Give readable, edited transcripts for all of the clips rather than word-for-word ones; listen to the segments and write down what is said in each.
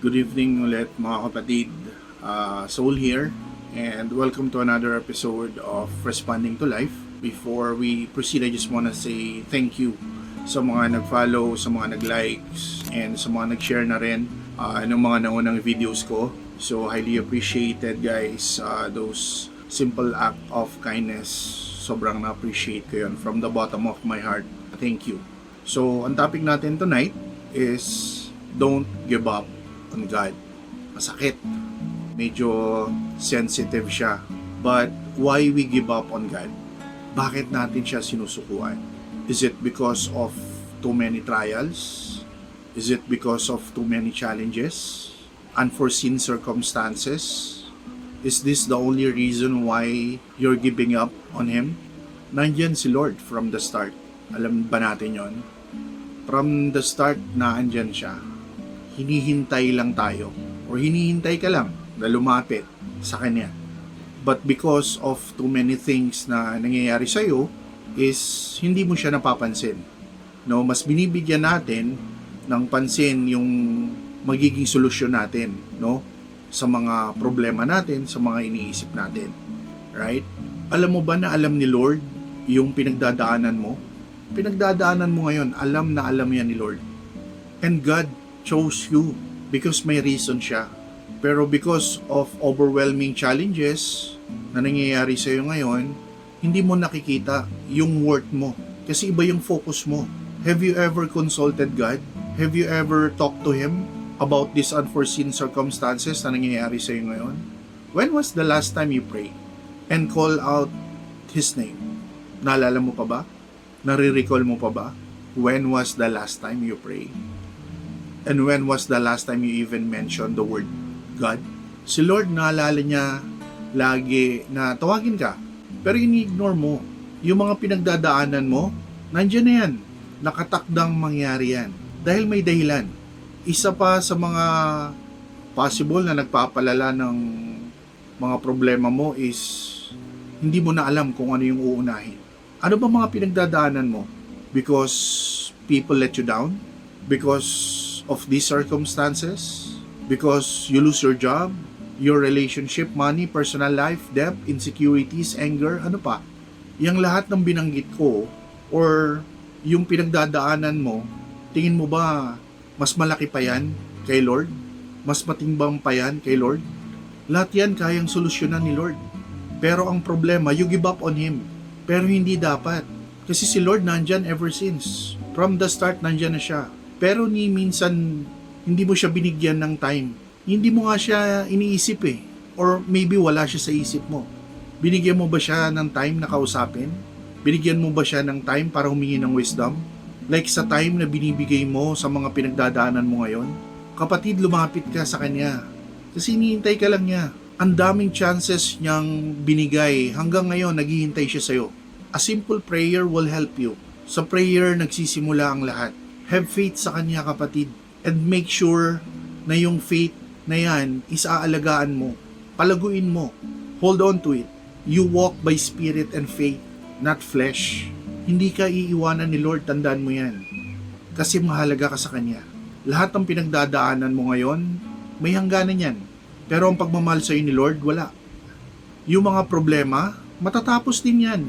Good evening ulit mga kapatid. Soul here and welcome to another episode of Responding to Life. Before we proceed, I just want to say thank you sa mga nag-follow, sa mga nag-likes, and sa mga nag-share na rin ng mga naunang videos ko. So highly appreciated guys, those simple act of kindness. Sobrang na-appreciate ko yun from the bottom of my heart. Thank you. So ang topic natin tonight is don't give up on God. Masakit. Medyo sensitive siya. But why we give up on God? Bakit natin siya sinusukuan? Is it because of too many trials? Is it because of too many challenges? Unforeseen circumstances? Is this the only reason why you're giving up on Him? Nandyan si Lord from the start. Alam ba natin yon? From the start na andyan siya. Hinihintay lang tayo or hinihintay ka lang na lumapit sa Kanya. But because of too many things na nangyayari sa'yo is hindi mo siya napapansin. No, mas binibigyan natin ng pansin yung magiging solusyon natin, no? Sa mga problema natin, sa mga iniisip natin. Right? Alam mo ba na alam ni Lord yung pinagdadaanan mo? Pinagdadaanan mo ngayon, alam na alam yan ni Lord. And God chose you because may reason siya. Pero because of overwhelming challenges na nangyayari sa iyo ngayon, hindi mo nakikita yung worth mo. Kasi iba yung focus mo. Have you ever consulted God? Have you ever talked to Him about these unforeseen circumstances na nangyayari sa iyo ngayon? When was the last time you prayed and call out His name? Naalala mo pa ba? Nare-recall mo pa ba? When was the last time you prayed? And when was the last time you even mentioned the word God? Si Lord, naalala niya lagi na tawagin ka. Pero ini-ignore mo. Yung mga pinagdadaanan mo, nandiyan na yan. Nakatakdang mangyari yan. Dahil may dahilan. Isa pa sa mga possible na nagpapalala ng mga problema mo is hindi mo na alam kung ano yung uunahin. Ano ba mga pinagdadaanan mo? Because people let you down? Because of these circumstances? Because you lose your job, your relationship, money, personal life, debt, insecurities, anger, ano pa? Yang lahat ng binanggit ko or yung pinagdadaanan mo, tingin mo ba mas malaki pa yan kay Lord? Mas matimbang pa yan kay Lord? Lahat yan kayang solusyonan ni Lord. Pero ang problema, you give up on Him. Pero hindi dapat. Kasi si Lord nandyan ever since. From the start, nandyan na siya. Pero ni minsan, hindi mo siya binigyan ng time. Hindi mo nga siya iniisip eh. Or maybe wala siya sa isip mo. Binigyan mo ba siya ng time na kausapin? Binigyan mo ba siya ng time para humingi ng wisdom? Like sa time na binibigay mo sa mga pinagdadaanan mo ngayon? Kapatid, lumapit ka sa Kanya. Kasi hinihintay ka lang niya. Ang daming chances niyang binigay. Hanggang ngayon, naghihintay siya sa'yo. A simple prayer will help you. Sa prayer, nagsisimula ang lahat. Have faith sa Kanya, kapatid. And make sure na yung faith na yan is aalagaan mo. Palaguin mo. Hold on to it. You walk by spirit and faith, not flesh. Hindi ka iiwanan ni Lord, tandaan mo yan. Kasi mahalaga ka sa Kanya. Lahat ng pinagdadaanan mo ngayon, may hangganan yan. Pero ang pagmamahal sa iyo ni Lord, wala. Yung mga problema, matatapos din yan.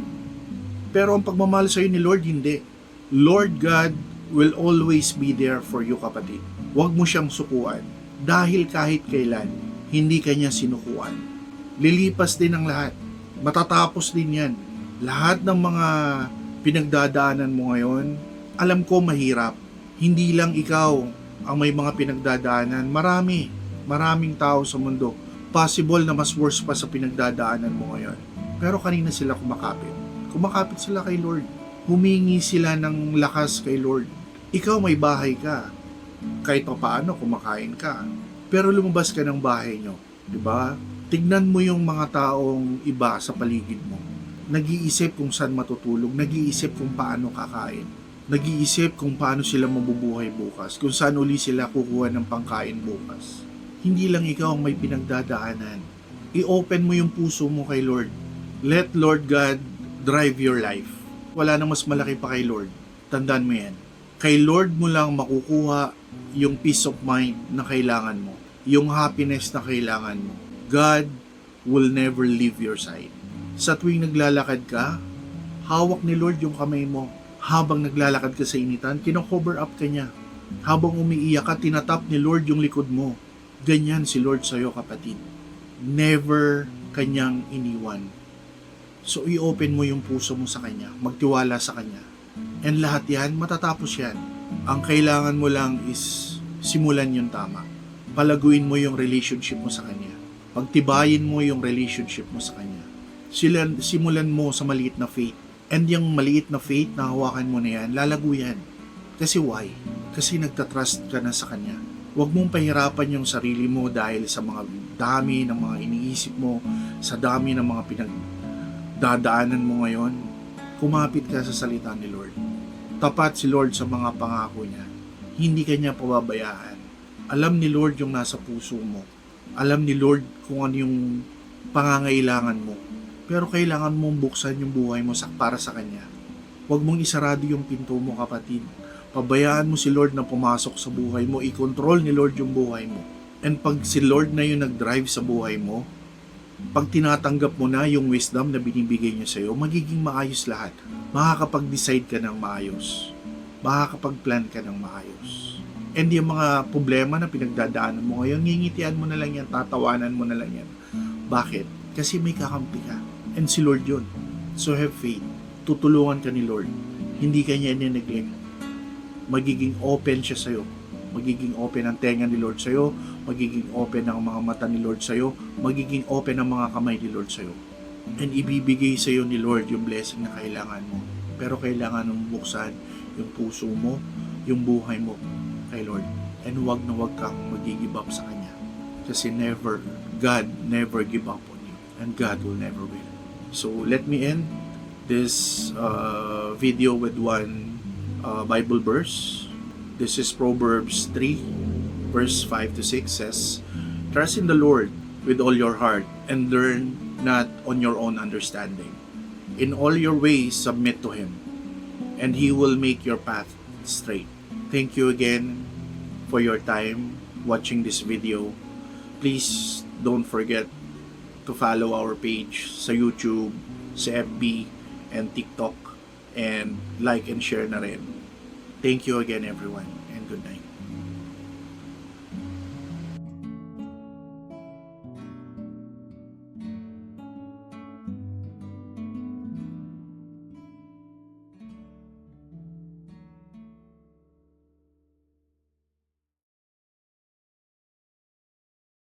Pero ang pagmamahal sa iyo ni Lord, hindi. Lord God will always be there for you, kapatid. Huwag mo siyang sukuan. Dahil kahit kailan, hindi ka niya sinukuan. Lilipas din ang lahat. Matatapos din yan. Lahat ng mga pinagdadaanan mo ngayon, alam ko mahirap. Hindi lang ikaw ang may mga pinagdadaanan. Maraming tao sa mundo. Possible na mas worse pa sa pinagdadaanan mo ngayon. Pero kanina sila kumakapit. Kumakapit sila kay Lord. Humingi sila ng lakas kay Lord. Ikaw may bahay ka. Kahit pa paano kumakain ka. Pero lumabas ka ng bahay nyo. Diba? Tignan mo yung mga taong iba sa paligid mo. Nag-iisip kung saan matutulog. Nag-iisip kung paano kakain. Nag-iisip kung paano sila mabubuhay bukas. Kung saan uli sila kukuha ng pangkain bukas. Hindi lang ikaw ang may pinagdadaanan. I-open mo yung puso mo kay Lord. Let Lord God drive your life. Wala na mas malaki pa kay Lord. Tandaan mo yan. Kay Lord mo lang makukuha yung peace of mind na kailangan mo, yung happiness na kailangan mo. God will never leave your side. Sa tuwing naglalakad ka, hawak ni Lord yung kamay mo. Habang naglalakad ka sa initan, kino-cover up ka niya. Habang umiiyak ka, tinatap ni Lord yung likod mo. Ganyan si Lord sa'yo, kapatid. Never kanyang iniwan. So, i-open mo yung puso mo sa Kanya. Magtiwala sa Kanya. And lahat yan, matatapos yan. Ang kailangan mo lang is simulan yung tama. Palaguin mo yung relationship mo sa Kanya. Pagtibayin mo yung relationship mo sa Kanya. Simulan mo sa maliit na faith. And yung maliit na faith na hawakan mo na yan, lalago yan. Kasi why? Kasi nagtatrust ka na sa Kanya. Huwag mong pahirapan yung sarili mo dahil sa mga dami ng mga iniisip mo, sa dami ng mga pinagdadaanan mo ngayon. Kumapit ka sa salita ni Lord. Tapat si Lord sa mga pangako niya. Hindi ka niya pababayaan. Alam ni Lord yung nasa puso mo. Alam ni Lord kung ano yung pangangailangan mo. Pero kailangan mong buksan yung buhay mo para sa Kanya. Huwag mong isarado yung pinto mo, kapatid. Pabayaan mo si Lord na pumasok sa buhay mo. I-control ni Lord yung buhay mo. And pag si Lord na yung nag-drive sa buhay mo, pag tinatanggap mo na yung wisdom na binibigay niya sa'yo, magiging maayos lahat. Makakapag-decide ka ng maayos. Makakapag-plan ka ng maayos. And yung mga problema na pinagdadaanan mo ngayon, ngingitian mo na lang yan, tatawanan mo na lang yan. Bakit? Kasi may kakampi ka. And si Lord yun. So have faith. Tutulungan ka ni Lord. Hindi ka niya nineglect. Magiging open siya sa'yo. Magiging open ang tenga ni Lord sa'yo. Magiging open ang mga mata ni Lord sa'yo. Magiging open ang mga kamay ni Lord sa'yo. And ibibigay sa'yo ni Lord yung blessing na kailangan mo. Pero kailangan mong buksan yung puso mo, yung buhay mo kay Lord. And wag na wag kang mag-give up sa Kanya. Kasi God never give up on you. And God will never will. So let me end this video with one Bible verse. This is Proverbs 3 verse 5 to 6 says, "Trust in the Lord with all your heart and learn not on your own understanding. In all your ways submit to Him, and He will make your path straight." Thank you again for your time watching this video. Please don't forget to follow our page sa YouTube, sa FB, and TikTok, and like and share na rin. Thank you again, everyone, and good night.